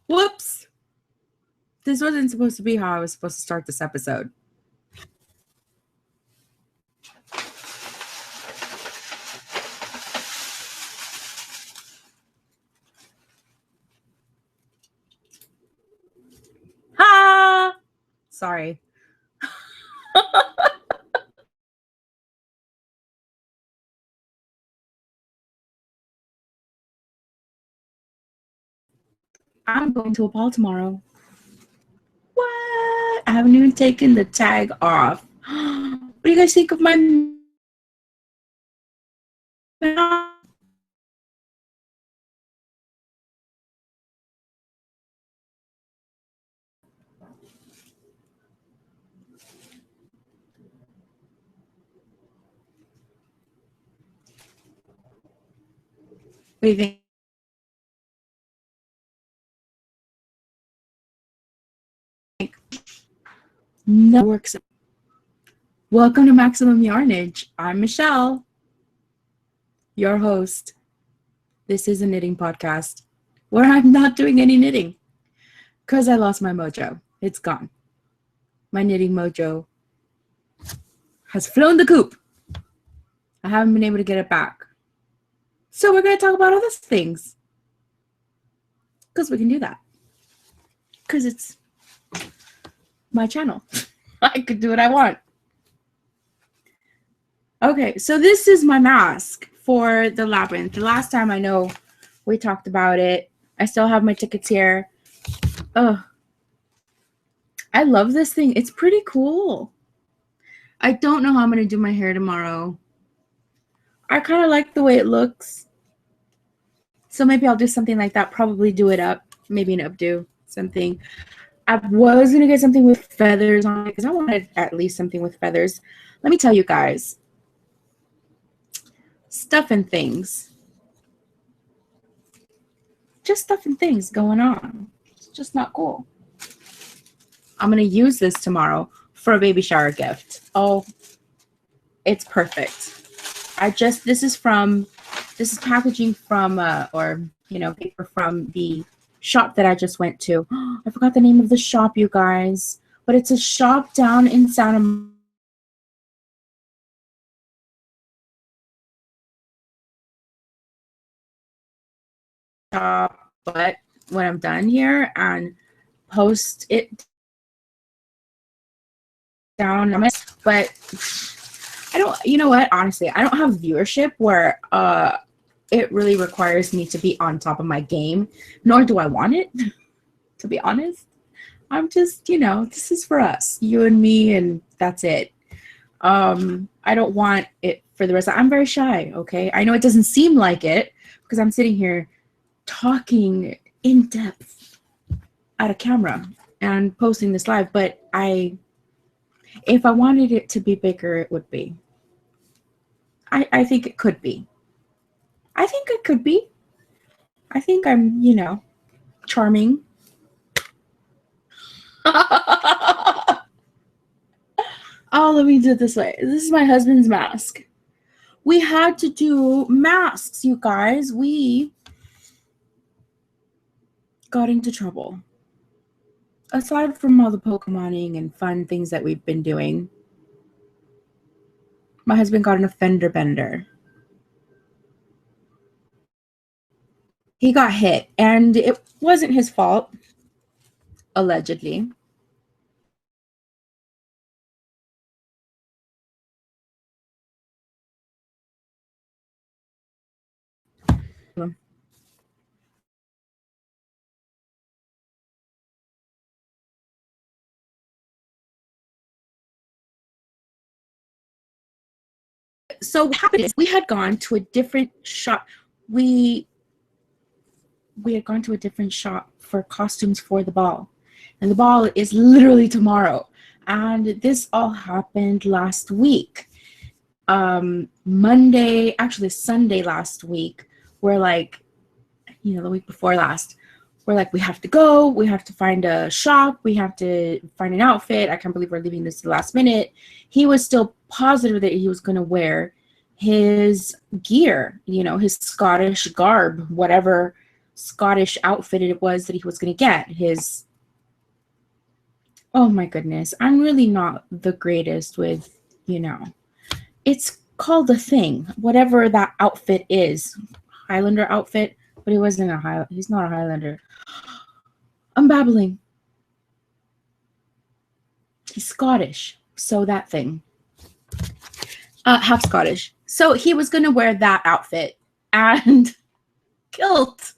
Whoops. This wasn't supposed to be how I was supposed to start this episode. Ha! Sorry. I'm going to a ball tomorrow. What? I haven't even taken the tag off. What do you guys think of my What do you think? No works. Welcome to Maximum Yarnage. I'm Michelle, your host. This is a knitting podcast where I'm not doing any knitting because I lost my mojo. It's gone. My knitting mojo has flown the coop. I haven't been able to get it back. So we're going to talk about other things because we can do that. Because it's my channel. I could do what I want. Okay, so this is my mask for the labyrinth. The last time I know we talked about it. I still have my tickets here. Oh, I love this thing. It's pretty cool. I don't know how I'm going to do my hair tomorrow. I kind of like the way it looks. So maybe I'll do something like that. Probably do it up. Maybe an updo. Something. I was going to get something with feathers on it because I wanted at least something with feathers. Let me tell you guys. Stuff and things. Just stuff and things going on. It's just not cool. I'm going to use this tomorrow for a baby shower gift. Oh, it's perfect. This is packaging from, paper from the shop that I just went to. I forgot the name of the shop, you guys. But it's a shop down in Santa but when I'm done here and post it down, but I don't, you know what, honestly, I don't have viewership where it really requires me to be on top of my game, nor do I want it, to be honest. I'm just, this is for us, you and me, and that's it. I don't want it for the rest. I'm very shy, okay? I know it doesn't seem like it because I'm sitting here talking in depth at a camera and posting this live, but if I wanted it to be bigger, it would be. I think it could be. I think it could be. I think I'm, charming. Oh, let me do it this way. This is my husband's mask. We had to do masks, you guys. We got into trouble. Aside from all the Pokemoning and fun things that we've been doing, my husband got an fender bender. He got hit, and it wasn't his fault, allegedly. So what happened is we had gone to a different shop. We had gone to a different shop for costumes for the ball. And the ball is literally tomorrow. And this all happened last week. Sunday last week. We're like, the week before last. We're like, we have to go. We have to find a shop. We have to find an outfit. I can't believe we're leaving this to the last minute. He was still positive that he was going to wear his gear, his Scottish garb, whatever Scottish outfit it was that he was going to get. His, oh my goodness, I'm really not the greatest with, you know, it's called a thing, whatever that outfit is. Highlander outfit, but he wasn't a Highlander. He's not a Highlander. I'm babbling. He's Scottish, so that thing. Half Scottish. So he was going to wear that outfit and kilt.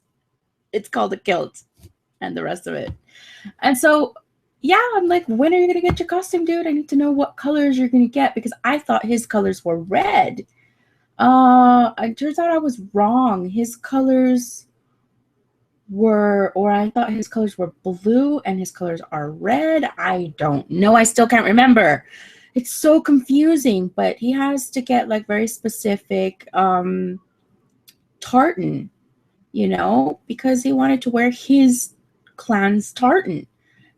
It's called a kilt and the rest of it. And so, yeah, I'm like, when are you going to get your costume, dude? I need to know what colors you're going to get because I thought his colors were red. It turns out I was wrong. His colors were, or I thought his colors were blue and his colors are red. I don't know. I still can't remember. It's so confusing, but he has to get like very specific tartan, you know, because he wanted to wear his clan's tartan.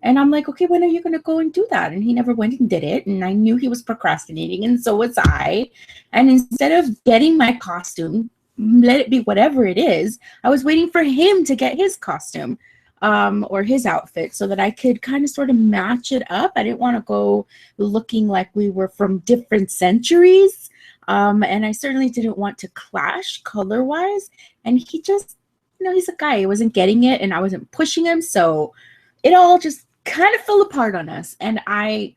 And I'm like, okay, when are you going to go and do that? And he never went and did it. And I knew he was procrastinating, and so was I. And instead of getting my costume, let it be whatever it is, I was waiting for him to get his costume or his outfit so that I could kind of sort of match it up. I didn't want to go looking like we were from different centuries. And I certainly didn't want to clash color-wise. And he just, you know, he's a guy. He wasn't getting it, and I wasn't pushing him. So it all just kind of fell apart on us. And I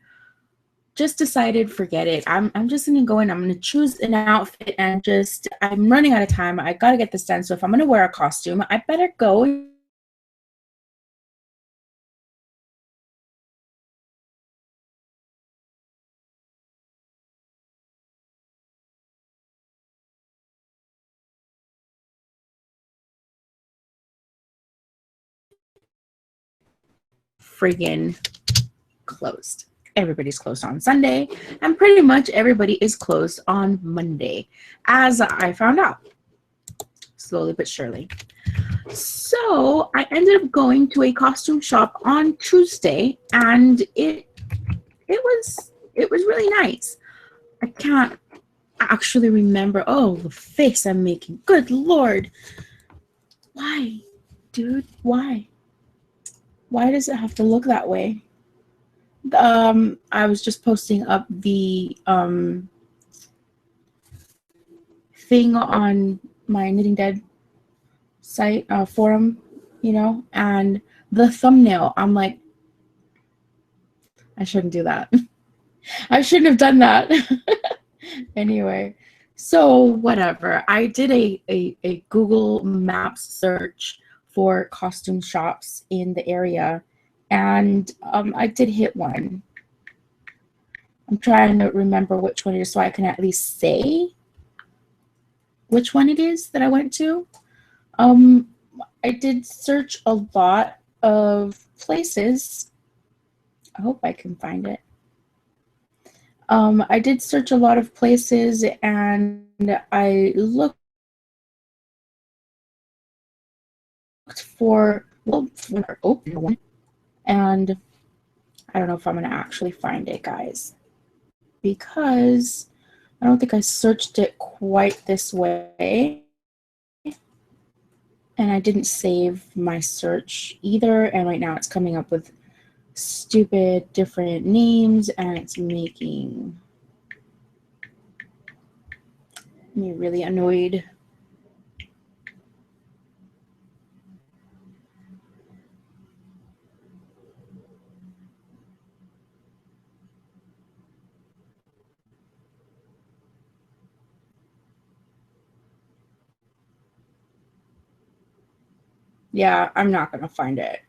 just decided, forget it. I'm just going to go in. I'm going to choose an outfit and just, I'm running out of time. I got to get this done. So if I'm going to wear a costume, I better go friggin' closed. Everybody's closed on Sunday, and pretty much everybody is closed on Monday, as I found out, slowly but surely. So I ended up going to a costume shop on Tuesday, and it was really nice. I can't actually remember. Oh, the face I'm making. Good Lord. Why, dude? Why? Why does it have to look that way? I was just posting up the thing on my Knitting Dead site forum, you know, and the thumbnail, I'm like, I shouldn't do that. I shouldn't have done that. Anyway, so whatever. I did a Google Maps search for costume shops in the area, and I did hit one. I'm trying to remember which one it is so I can at least say which one it is that I went to. I did search a lot of places. I hope I can find it. I did search a lot of places, and I looked for, well, open one, and I don't know if I'm going to actually find it, guys, because I don't think I searched it quite this way. And I didn't save my search either. And right now it's coming up with stupid different names, and it's making me really annoyed. Yeah, I'm not going to find it.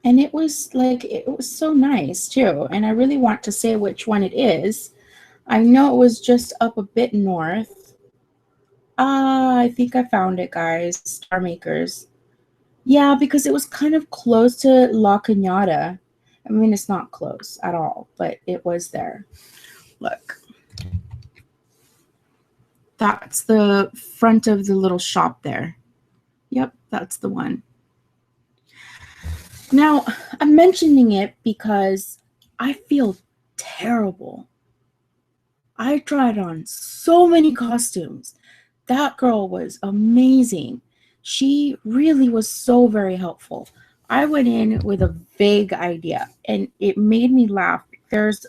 And it was like, it was so nice too. And I really want to say which one it is. I know it was just up a bit north. I think I found it, guys. Star Makers. Yeah, because it was kind of close to La Cañada. I mean, it's not close at all, but it was there. Look. That's the front of the little shop there. Yep, that's the one. Now, I'm mentioning it because I feel terrible. I tried on so many costumes. that girl was amazing. She really was so very helpful. I went in with a vague idea and it made me laugh. There's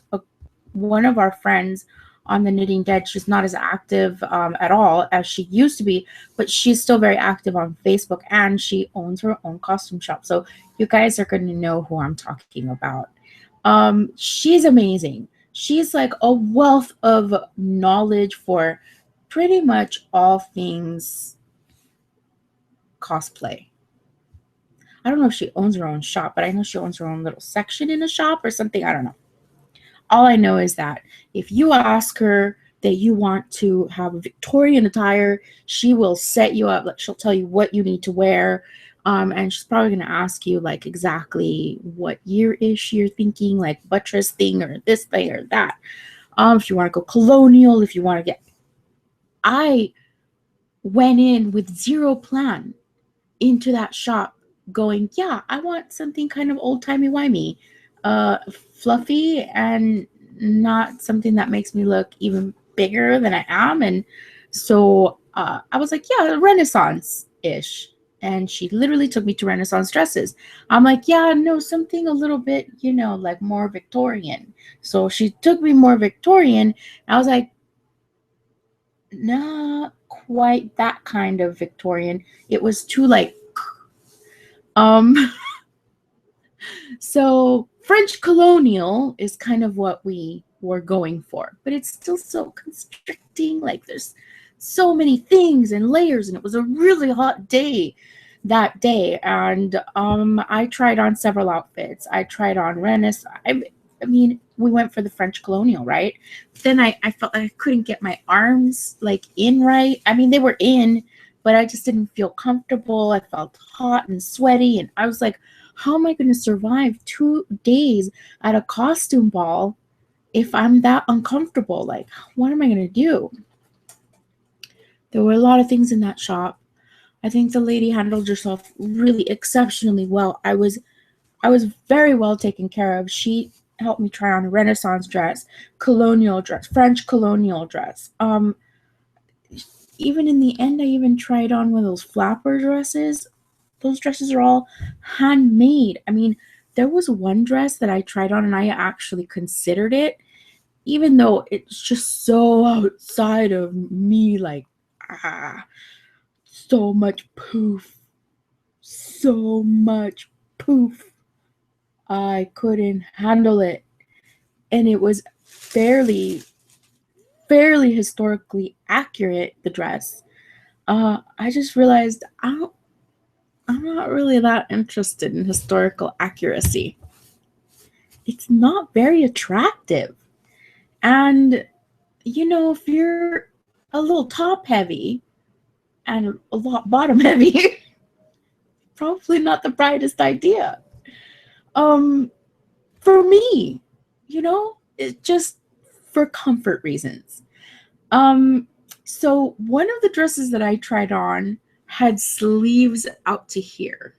one of our friends on the Knitting Dead. She's not as active at all as she used to be, but she's still very active on Facebook and she owns her own costume shop. So you guys are going to know who I'm talking about. She's amazing. She's like a wealth of knowledge for pretty much all things cosplay. I don't know if she owns her own shop, but I know she owns her own little section in a shop or something. I don't know. All I know is that if you ask her that you want to have a Victorian attire, she will set you up. Like, she'll tell you what you need to wear. And she's probably going to ask you like exactly what year-ish you're thinking, like buttress thing or this thing or that. If you want to go colonial, if you want to get... I went in with zero plan into that shop going, yeah, I want something kind of old-timey-wimey, fluffy and not something that makes me look even bigger than I am. And so I was like, yeah, Renaissance-ish. And she literally took me to Renaissance dresses. I'm like, yeah, no, something a little bit, like more Victorian. So she took me more Victorian. I was like, not quite that kind of Victorian. It was too like, so French colonial is kind of what we were going for, but it's still so constricting. Like there's so many things and layers, and it was a really hot day that day. And I tried on several outfits. I tried on Renaissance. I mean, we went for the French colonial, right? Then I felt like I couldn't get my arms like in right. I mean, they were in, but I just didn't feel comfortable. I felt hot and sweaty, and I was like, how am I going to survive 2 days at a costume ball if I'm that uncomfortable? Like, what am I going to do? There were a lot of things in that shop. I think the lady handled herself really exceptionally well. I was very well taken care of. She helped me try on a Renaissance dress, colonial dress, French colonial dress. Even in the end, I even tried on one of those flapper dresses. Those dresses are all handmade. I mean, there was one dress that I tried on and I actually considered it, even though it's just so outside of me, like, so much poof. So much poof. I couldn't handle it. And it was fairly historically accurate, the dress. I just realized I'm not really that interested in historical accuracy. It's not very attractive. And, if you're a little top heavy and a lot bottom heavy, probably not the brightest idea. For me, it's just for comfort reasons. So one of the dresses that I tried on had sleeves out to here.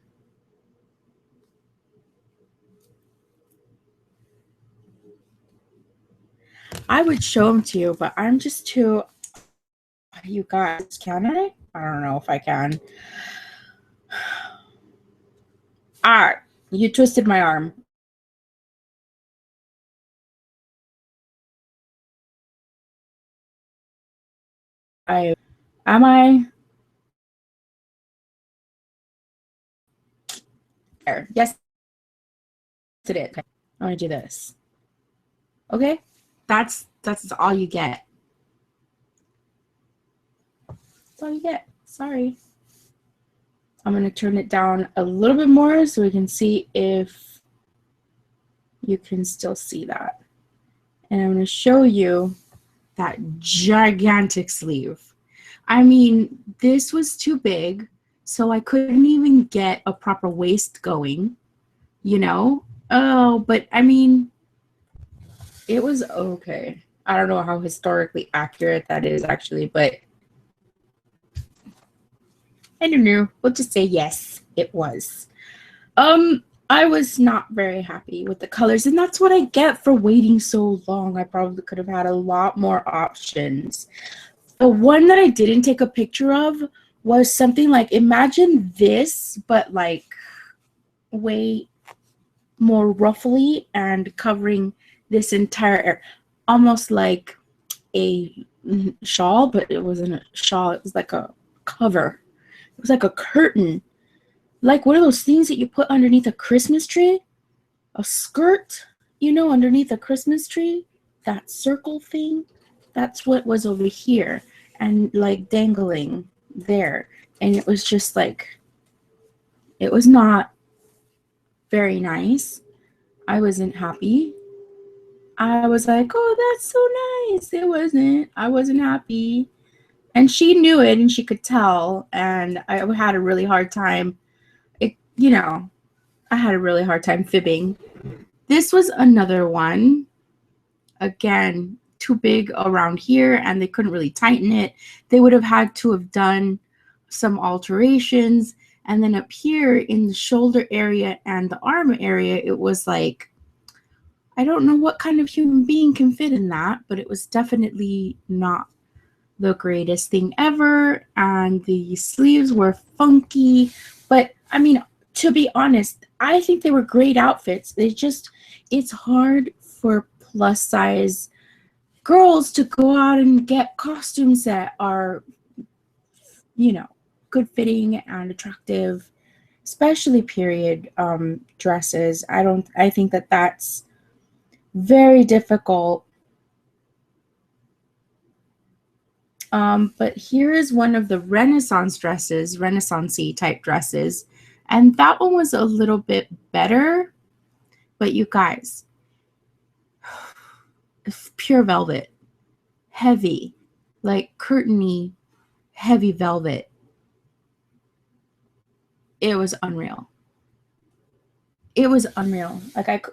I would show them to you, but I'm just too... You guys, can I? I don't know if I can. All right, you twisted my arm. Am I? There. Yes, it is. Okay. I'm gonna do this. Okay, that's all you get. That's all you get. Sorry. I'm gonna turn it down a little bit more so we can see if you can still see that. And I'm gonna show you that gigantic sleeve. I mean, this was too big, so I couldn't even get a proper waist going, Oh, but I mean, it was okay. I don't know how historically accurate that is actually, but I don't know. We'll just say yes, it was. I was not very happy with the colors, and that's what I get for waiting so long. I probably could have had a lot more options. The one that I didn't take a picture of was something like, imagine this, but like way more ruffly and covering this entire area, almost like a shawl, but it wasn't a shawl. It was like a cover. It was like a curtain, like one of those things that you put underneath a Christmas tree, a skirt, underneath a Christmas tree, that circle thing. That's what was over here and like dangling there. And it was just like, it was not very nice. I wasn't happy. I was like, oh, that's so nice. It wasn't. I wasn't happy. And she knew it and she could tell. And I had a really hard time. I had a really hard time fibbing. This was another one. Again, too big around here and they couldn't really tighten it. They would have had to have done some alterations. And then up here in the shoulder area and the arm area, it was like, I don't know what kind of human being can fit in that, but it was definitely not the greatest thing ever. And the sleeves were funky. But I mean, to be honest, I think they were great outfits. It's hard for plus size girls to go out and get costumes that are, good fitting and attractive, especially period dresses. I think that that's very difficult. But here is one of the Renaissance dresses, Renaissance-y type dresses. And that one was a little bit better. But you guys, pure velvet, heavy, like curtainy, heavy velvet. It was unreal. It was unreal. Like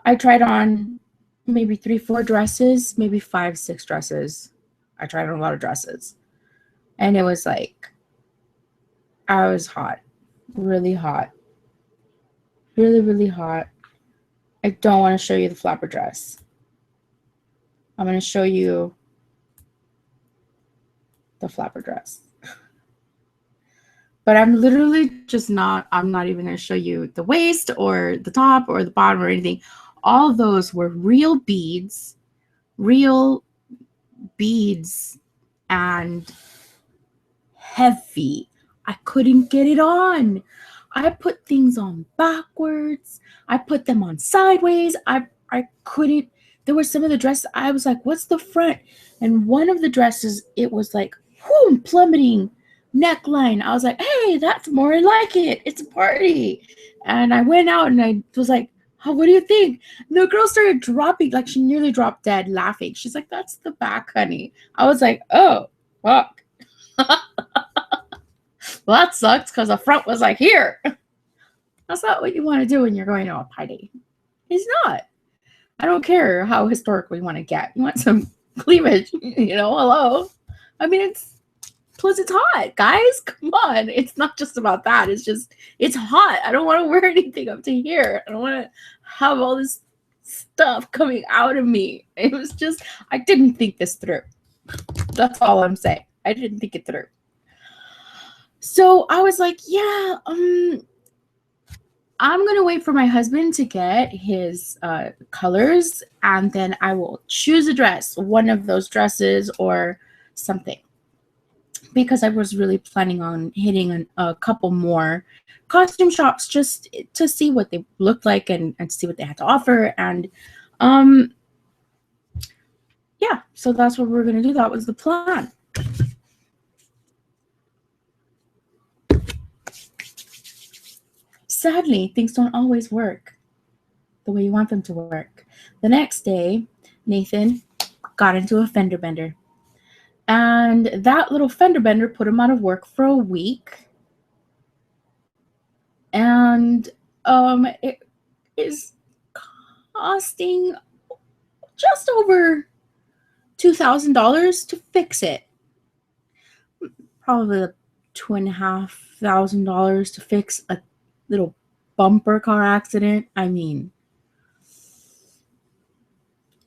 I tried on maybe 3-4 dresses, maybe 5-6 dresses. I tried on a lot of dresses. And it was like, I was hot, really hot, really, really hot. I don't want to show you the flapper dress. I'm going to show you the flapper dress. But I'm literally I'm not even going to show you the waist or the top or the bottom or anything. All those were real beads and heavy. I couldn't get it on. I put things on backwards. I put them on sideways. I couldn't. There were some of the dresses, I was like, what's the front? And one of the dresses, it was like, whoo, plummeting neckline. I was like, hey, that's more like it. It's a party. And I went out and I was like, oh, what do you think? And the girl started dropping, like she nearly dropped dead laughing. She's like, that's the back, honey. I was like, oh, fuck. Well, that sucks because the front was like here. That's not what you want to do when you're going to a party. It's not. I don't care how historic we want to get. You want some cleavage, hello. I mean, plus it's hot, guys. Come on. It's not just about that. It's hot. I don't want to wear anything up to here. I don't want to have all this stuff coming out of me. It was just, I didn't think this through. That's all I'm saying. I didn't think it through. So I was like, yeah, I'm going to wait for my husband to get his colors, and then I will choose a dress, one of those dresses or something. Because I was really planning on hitting a couple more costume shops just to see what they looked like and see what they had to offer. And yeah, so that's what we're going to do. That was the plan. Sadly, things don't always work the way you want them to work. The next day, Nathan got into a fender bender. And that little fender bender put him out of work for a week. And it is costing just over $2,000 to fix it. Probably $2,500 to fix a little bumper car accident. I mean,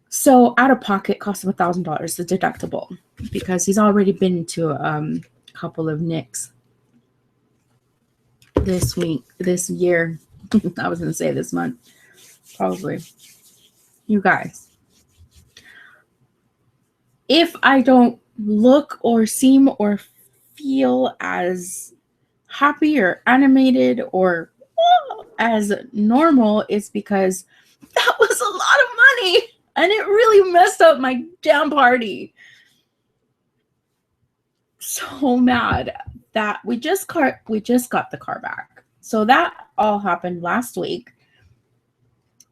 So out of pocket cost him $1,000, the deductible, because he's already been to a couple of nicks this year. I was going to say this month, probably. You guys, if I don't look or seem or feel as happy or animated or as normal, it's because that was a lot of money and it really messed up my damn party. So mad that we just got the car back. So that all happened last week.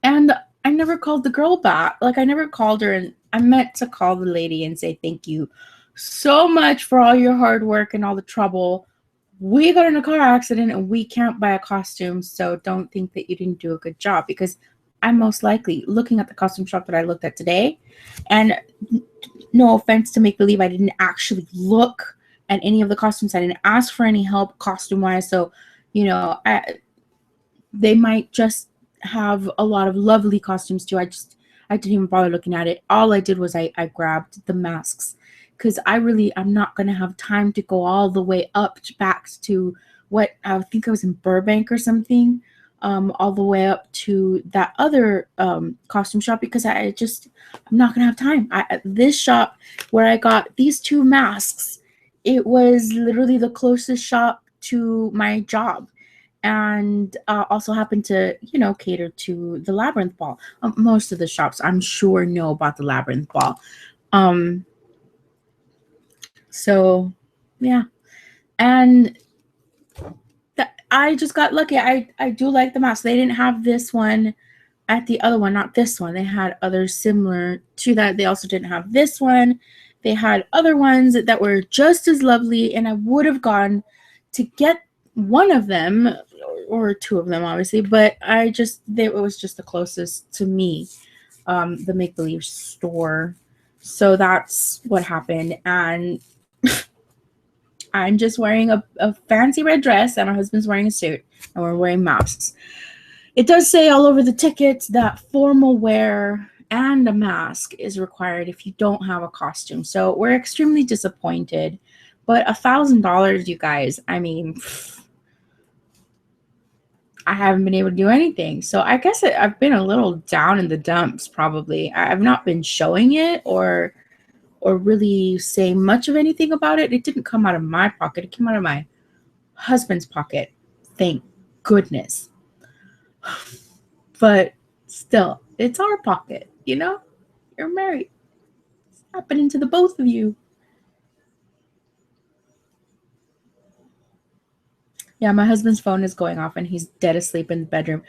And I never called the girl back. Like, I never called her, and I meant to call the lady and say thank you so much for all your hard work and all the trouble. We got in a car accident and we can't buy a costume, so don't think that you didn't do a good job, because I'm most likely looking at the costume shop that I looked at today, and no offense to make believe, I didn't actually look at any of the costumes. I didn't ask for any help costume wise, so they might just have a lot of lovely costumes too. I didn't even bother looking at it. All I did was I grabbed the masks, because I'm not going to have time to go all the way back to what I think I was in Burbank or something, all the way up to that other costume shop, because I'm not going to have time. This shop where I got these two masks, it was literally the closest shop to my job, and also happened to, cater to the Labyrinth Ball. Most of the shops, I'm sure, know about the Labyrinth Ball. So, yeah. And I just got lucky. I do like the mask. They didn't have this one at the other one, not this one. They had others similar to that. They also didn't have this one. They had other ones that were just as lovely, and I would have gone to get one of them or two of them, obviously, but it was just the closest to me, the make-believe store. So that's what happened. And I'm just wearing a fancy red dress, and my husband's wearing a suit, and we're wearing masks. It does say all over the tickets that formal wear and a mask is required if you don't have a costume. So we're extremely disappointed. But $1,000, you guys, I mean, I haven't been able to do anything. So I guess I've been a little down in the dumps, probably. I've not been showing it or really saying much of anything about it. It didn't come out of my pocket. It came out of my husband's pocket. Thank goodness. But still, it's our pocket, You're married. It's happening to the both of you. Yeah, my husband's phone is going off and he's dead asleep in the bedroom.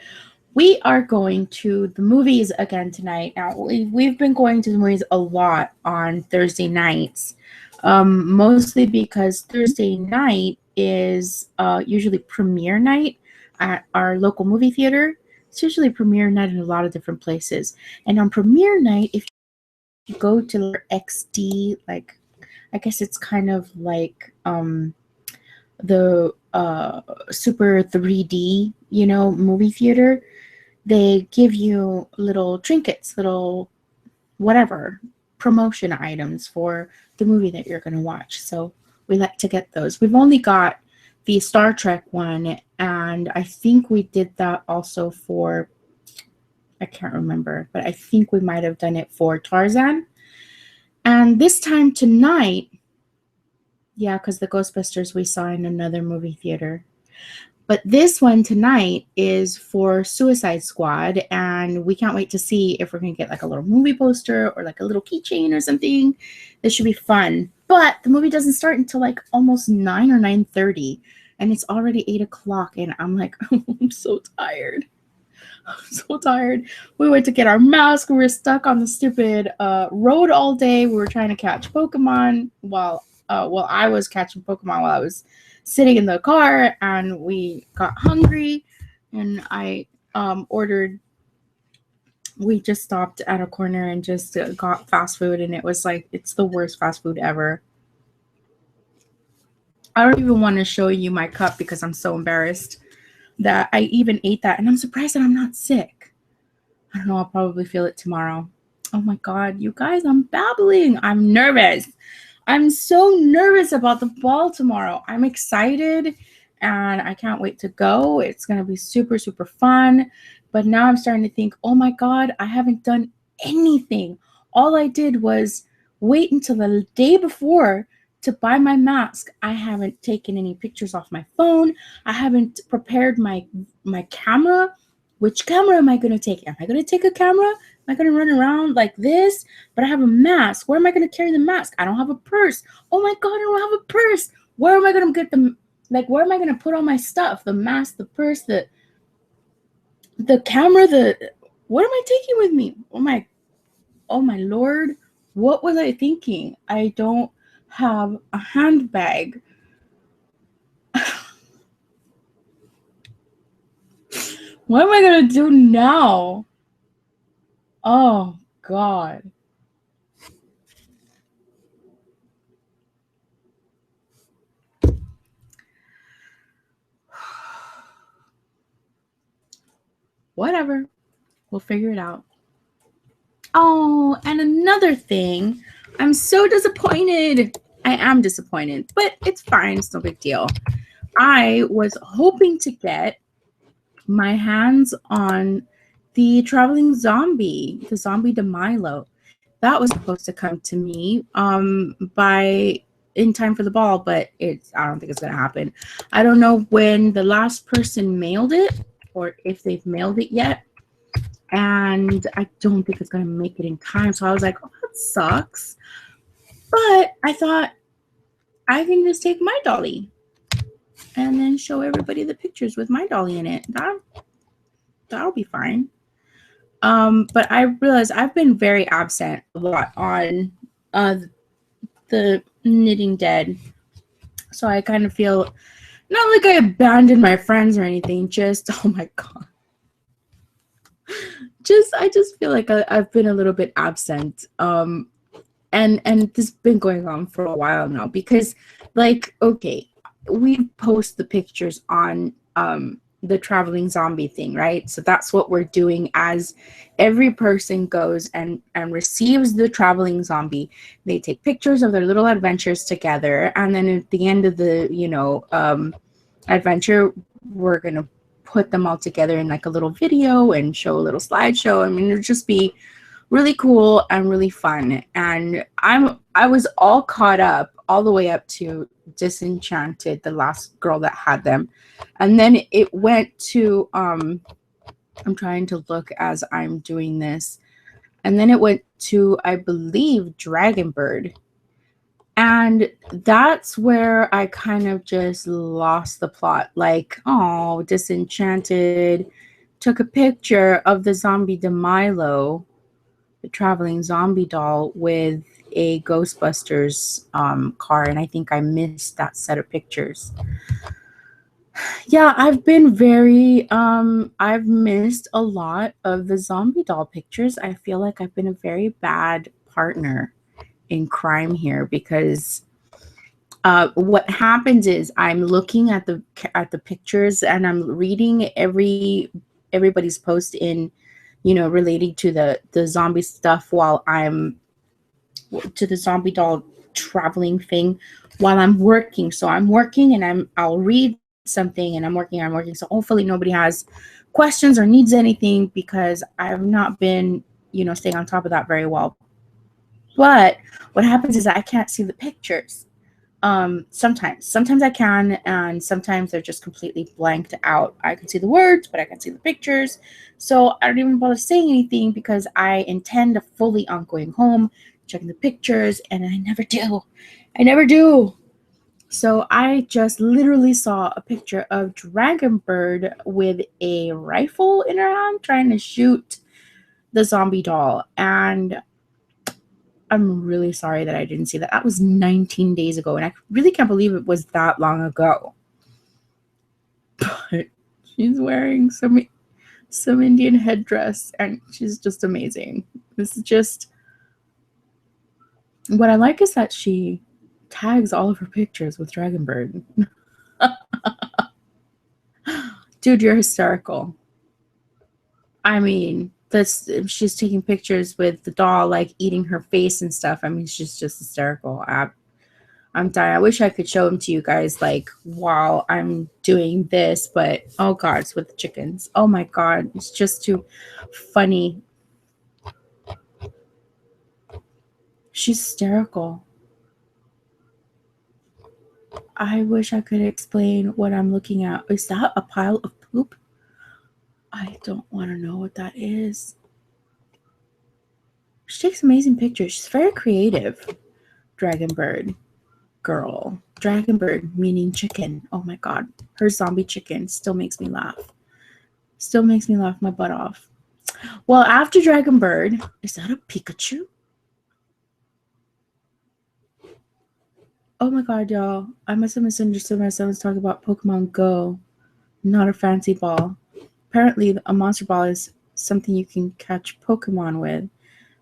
We are going to the movies again tonight. Now, we've been going to the movies a lot on Thursday nights, mostly because Thursday night is usually premiere night at our local movie theater. It's usually premiere night in a lot of different places. And on premiere night, if you go to XD, like, I guess it's kind of like the super 3D, movie theater, they give you little trinkets, little whatever promotion items for the movie that you're going to watch. So we like to get those. We've only got the Star Trek one, and I think we did that also for, I can't remember, but I think we might have done it for Tarzan. And this time tonight, yeah, because the Ghostbusters we saw in another movie theater. But this one tonight is for Suicide Squad, and we can't wait to see if we're going to get like a little movie poster or like a little keychain or something. This should be fun. But the movie doesn't start until like almost 9 or 9:30, and it's already 8 o'clock, and I'm like, I'm so tired. I'm so tired. We went to get our mask. We were stuck on the stupid road all day. We were trying to catch Pokemon while I was catching Pokemon while I was sitting in the car, and we got hungry, and I ordered. We just stopped at a corner and just got fast food, and it was like, it's the worst fast food ever. I don't even want to show you my cup because I'm so embarrassed that I even ate that, and I'm surprised that I'm not sick. I don't know, I'll probably feel it tomorrow. Oh my God, you guys, I'm babbling. I'm nervous. I'm so nervous about the ball tomorrow. I'm excited and I can't wait to go. It's going to be super, super fun. But now I'm starting to think, oh my God, I haven't done anything. All I did was wait until the day before to buy my mask. I haven't taken any pictures off my phone. I haven't prepared my camera. Which camera am I going to take? Am I going to take a camera? Am I going to run around like this? But I have a mask. Where am I going to carry the mask? I don't have a purse. Oh my God, I don't have a purse. Where am I going to get the, like, where am I going to put all my stuff? The mask, the purse, the camera, what am I taking with me? Oh my Lord. What was I thinking? I don't have a handbag. What am I going to do now? Oh God. Whatever. We'll figure it out. Oh, and another thing, I'm so disappointed. I am disappointed, but it's fine. It's no big deal. I was hoping to get my hands on the traveling zombie, the zombie de Milo. That was supposed to come to me by in time for the ball, but I don't think it's gonna happen. I don't know when the last person mailed it or if they've mailed it yet. And I don't think it's gonna make it in time. So I was like, oh, that sucks. But I thought I can just take my dolly and then show everybody the pictures with my dolly in it. That'll be fine. But I realized I've been very absent a lot on the Knitting Dead. So I kind of feel not like I abandoned my friends or anything, just oh my God. I just feel like I've been a little bit absent. And this has been going on for a while now because, like, okay, we post the pictures on the traveling zombie thing, right? So that's what we're doing as every person goes and receives the traveling zombie. They take pictures of their little adventures together, and then at the end of the adventure, we're gonna put them all together in like a little video and show a little slideshow. I mean, it'll just be really cool and really fun. And I was all caught up all the way up to Disenchanted, the last girl that had them. And then it went to I'm trying to look as I'm doing this. And then it went to, I believe, Dragonbird. And that's where I kind of just lost the plot. Like, oh, Disenchanted took a picture of the zombie de Milo, the traveling zombie doll, with a Ghostbusters car, and I think I missed that set of pictures. Yeah, I've been I've missed a lot of the zombie doll pictures. I feel like I've been a very bad partner in crime here because what happens is I'm looking at the pictures and I'm reading everybody's post in relating to the zombie stuff while I'm to the zombie doll traveling thing while I'm working. So I'm working and I'll read something and I'm working. So hopefully nobody has questions or needs anything because I've not been, staying on top of that very well. But what happens is I can't see the pictures. Sometimes I can, and sometimes they're just completely blanked out. I can see the words, but I can see the pictures. So I don't even bother saying anything because I intend to fully on going home, checking the pictures, and I never do. I never do. So I just literally saw a picture of Dragonbird with a rifle in her hand trying to shoot the zombie doll. And I'm really sorry that I didn't see that. That was 19 days ago, and I really can't believe it was that long ago. But she's wearing some Indian headdress, and she's just amazing. This is just what I like is that she tags all of her pictures with Dragonbird. Dude, you're hysterical. I mean, she's taking pictures with the doll, like eating her face and stuff. I mean, she's just hysterical. I'm dying. I wish I could show them to you guys, like, while I'm doing this, but oh god, it's with the chickens. Oh my god, it's just too funny. She's hysterical. I wish I could explain what I'm looking at. Is that a pile of poop? I don't want to know what that is. She takes amazing pictures. She's very creative. Dragon bird girl. Dragon bird meaning chicken. Oh my god. Her zombie chicken still makes me laugh. Still makes me laugh my butt off. Well, after Dragon Bird, is that a Pikachu? Oh my god, y'all. I must have misunderstood when someone's talking about Pokemon Go, not a fancy ball. Apparently, a monster ball is something you can catch Pokemon with.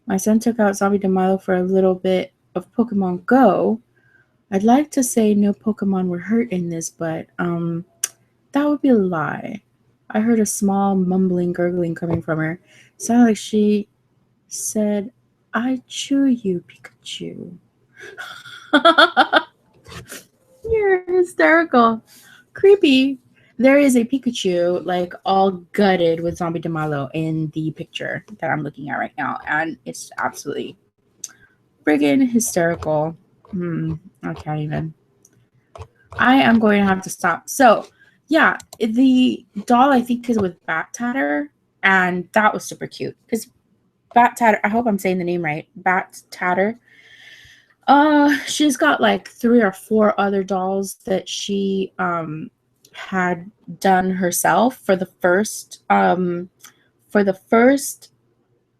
My son took out Zombie DeMilo for a little bit of Pokemon Go. I'd like to say no Pokemon were hurt in this, but that would be a lie. I heard a small mumbling, gurgling coming from her. It sounded like she said, "I chew you, Pikachu." You're hysterical. Creepy. There is a Pikachu, like, all gutted with Zombie DeMilo in the picture that I'm looking at right now, and it's absolutely friggin' hysterical. I can't even. I am going to have to stop. So, yeah, the doll, I think, is with Bat Tatter, and that was super cute. Because Bat Tatter, I hope I'm saying the name right, Bat Tatter. She's got like 3 or 4 other dolls that she had done herself for the first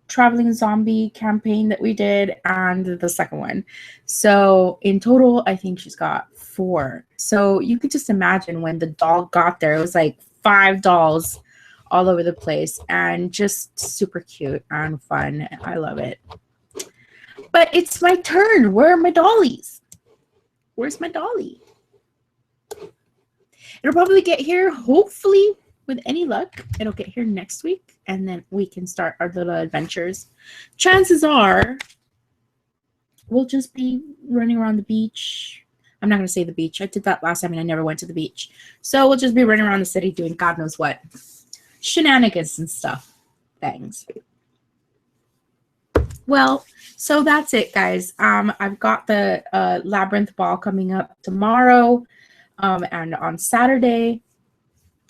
traveling zombie campaign that we did and the second one. So in total, I think she's got 4. So you could just imagine when the doll got there, it was like 5 dolls all over the place and just super cute and fun. I love it. But it's my turn. Where are my dollies? Where's my dolly? It'll probably get here, hopefully, with any luck. It'll get here next week, and then we can start our little adventures. Chances are we'll just be running around the beach. I'm not going to say the beach. I did that last time, and I never went to the beach. So we'll just be running around the city doing God knows what. Shenanigans and stuff. Things. Well, so that's it, guys. I've got the Labyrinth Ball coming up tomorrow and on Saturday.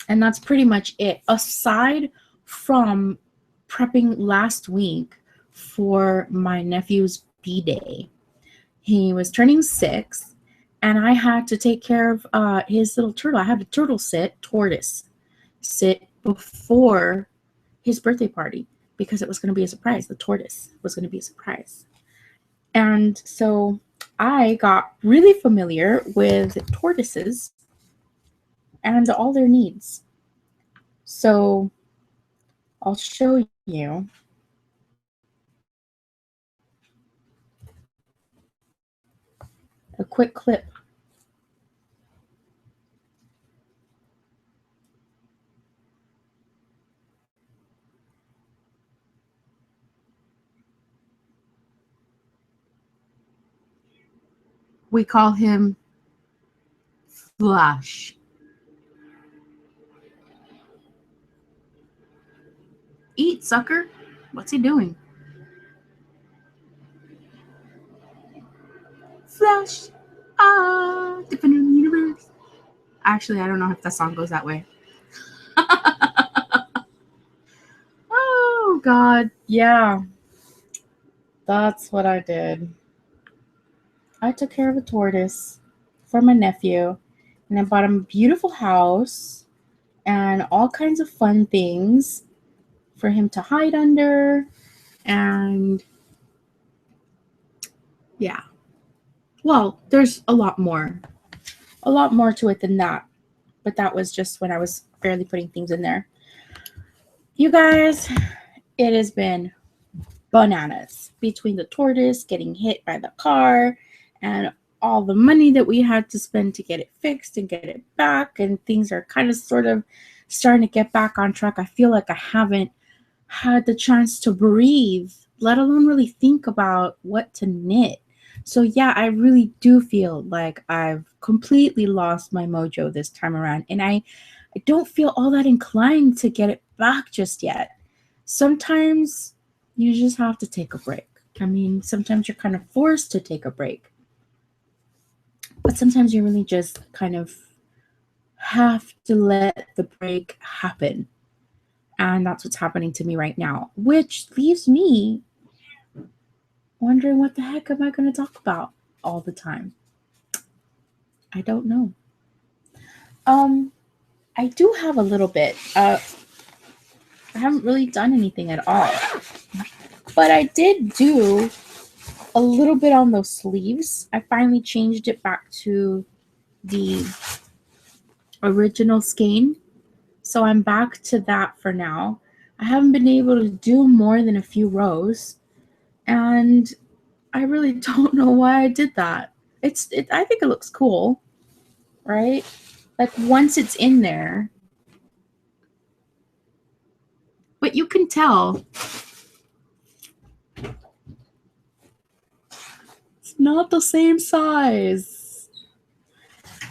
And that's pretty much it. Aside from prepping last week for my nephew's B-Day. He was turning 6, and I had to take care of his little turtle. I had a tortoise sit before his birthday party, because it was going to be a surprise. The tortoise was going to be a surprise. And so I got really familiar with tortoises and all their needs. So I'll show you. A quick clip. We call him Flash. Eat, sucker. What's he doing? Flash. Different in the universe. Actually, I don't know if that song goes that way. Oh, God. Yeah. That's what I did. I took care of a tortoise for my nephew, and I bought him a beautiful house and all kinds of fun things for him to hide under. And yeah. Well, there's a lot more to it than that. But that was just when I was barely putting things in there. You guys, it has been bananas between the tortoise getting hit by the car and all the money that we had to spend to get it fixed and get it back. And things are kind of sort of starting to get back on track. I feel like I haven't had the chance to breathe, let alone really think about what to knit. So yeah, I really do feel like I've completely lost my mojo this time around, and I don't feel all that inclined to get it back just yet. Sometimes you just have to take a break. I mean, sometimes you're kind of forced to take a break, but sometimes you really just kind of have to let the break happen. And that's what's happening to me right now, which leaves me wondering what the heck am I going to talk about all the time? I don't know. Um, I do have a little bit. I haven't really done anything at all, but I did do a little bit on those sleeves. I finally changed it back to the original skein, so I'm back to that for now. I haven't been able to do more than a few rows, and I really don't know why I did that. I think it looks cool, right? Like once it's in there, but you can tell it's not the same size.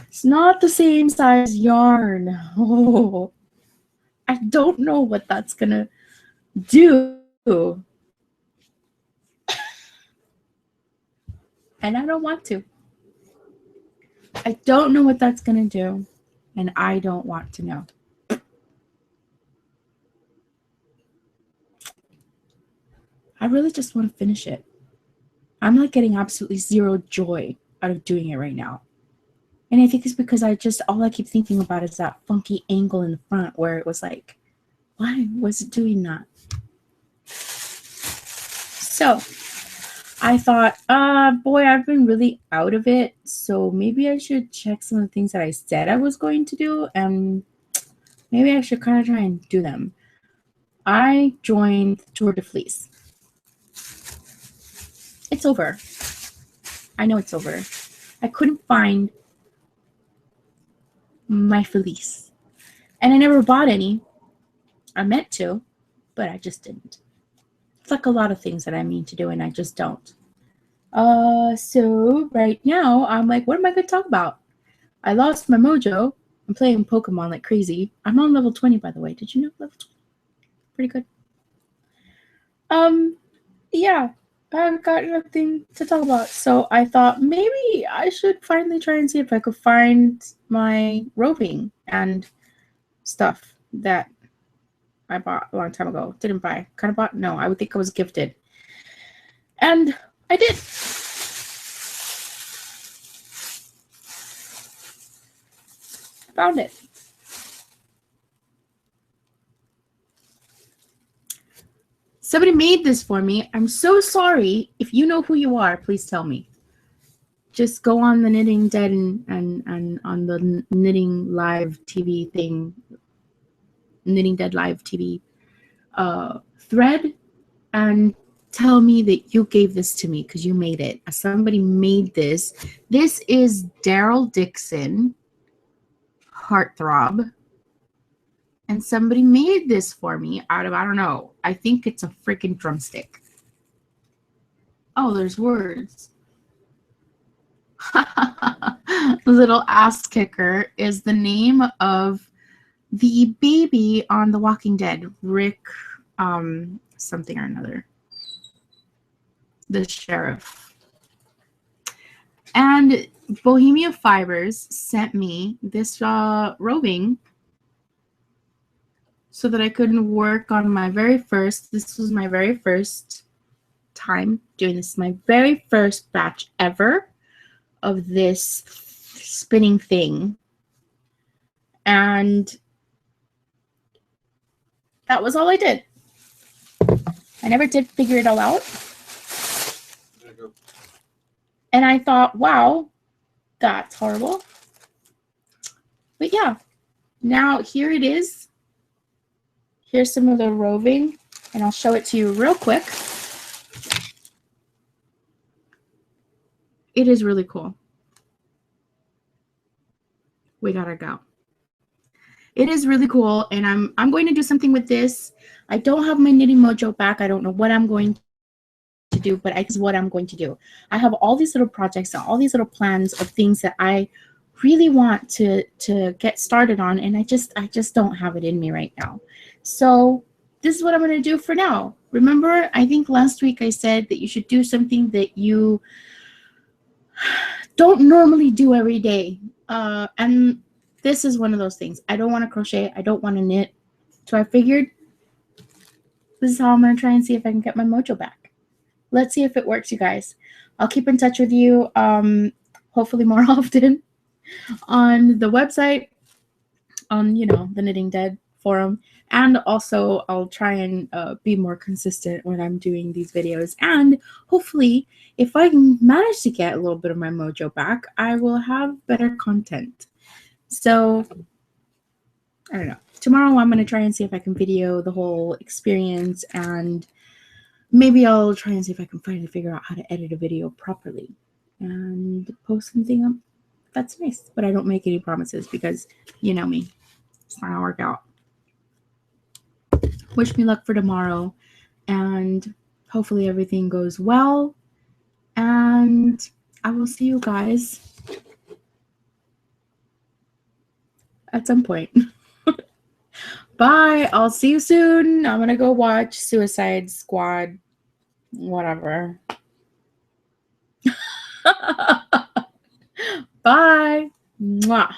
It's not the same size yarn. Oh, I don't know what that's gonna do. And I don't want to. I don't know what that's gonna do. And I don't want to know. I really just want to finish it. I'm like getting absolutely zero joy out of doing it right now. And I think it's because all I keep thinking about is that funky angle in the front where it was like, why was it doing that? So I thought, boy, I've been really out of it. So maybe I should check some of the things that I said I was going to do, and maybe I should kind of try and do them. I joined Tour de Fleece. It's over. I know it's over. I couldn't find my fleece. And I never bought any. I meant to, but I just didn't. It's like a lot of things that I mean to do and I just don't. So right now I'm like, what am I going to talk about? I lost my mojo. I'm playing Pokemon like crazy. I'm on level 20, by the way. Did you know level 20? Pretty good. Yeah, I've got nothing to talk about. So I thought maybe I should finally try and see if I could find my roving and stuff that I bought a long time ago. Didn't buy. Kind of bought? No, I would think I was gifted. And I did. Found it. Somebody made this for me. I'm so sorry. If you know who you are, please tell me. Just go on the Knitting Dead and on the Knitting Live TV thing, Knitting Dead Live TV thread, and tell me that you gave this to me because you made it. Somebody made this. This is Daryl Dixon, Heartthrob. And somebody made this for me out of, I don't know, I think it's a freaking drumstick. Oh, there's words. Little Ass Kicker is the name of the baby on The Walking Dead, Rick, something or another, the sheriff. And Bohemia Fibers sent me this roving so that I could work on my very first, this was my very first time doing this, my very first batch ever of this spinning thing. And that was all I did. I never did figure it all out. And I thought, wow, that's horrible. But yeah, now here it is. Here's some of the roving, and I'll show it to you real quick. It is really cool. We gotta go. it is really cool, and I'm going to do something with this. I don't have my knitting mojo back. I don't know what I'm going to do, but I, this is what I'm going to do. I have all these little projects and all these little plans of things that I really want to get started on, and I just don't have it in me right now. So this is what I'm going to do for now. Remember, I think last week I said that you should do something that you don't normally do every day. And this is one of those things. I don't want to crochet. I don't want to knit. So I figured this is how I'm going to try and see if I can get my mojo back. Let's see if it works, you guys. I'll keep in touch with you, hopefully more often on the website, on, you know, the Knitting Dead forum. And also I'll try and be more consistent when I'm doing these videos. And hopefully if I can manage to get a little bit of my mojo back, I will have better content. So I don't know. Tomorrow I'm going to try and see if I can video the whole experience, and maybe I'll try and see if I can finally figure out how to edit a video properly and post something up. That's nice. But I don't make any promises because you know me. It's not going to work out. Wish me luck for tomorrow, and hopefully everything goes well. And I will see you guys at some point. Bye. I'll see you soon. I'm going to go watch Suicide Squad. Whatever. Bye. Mwah.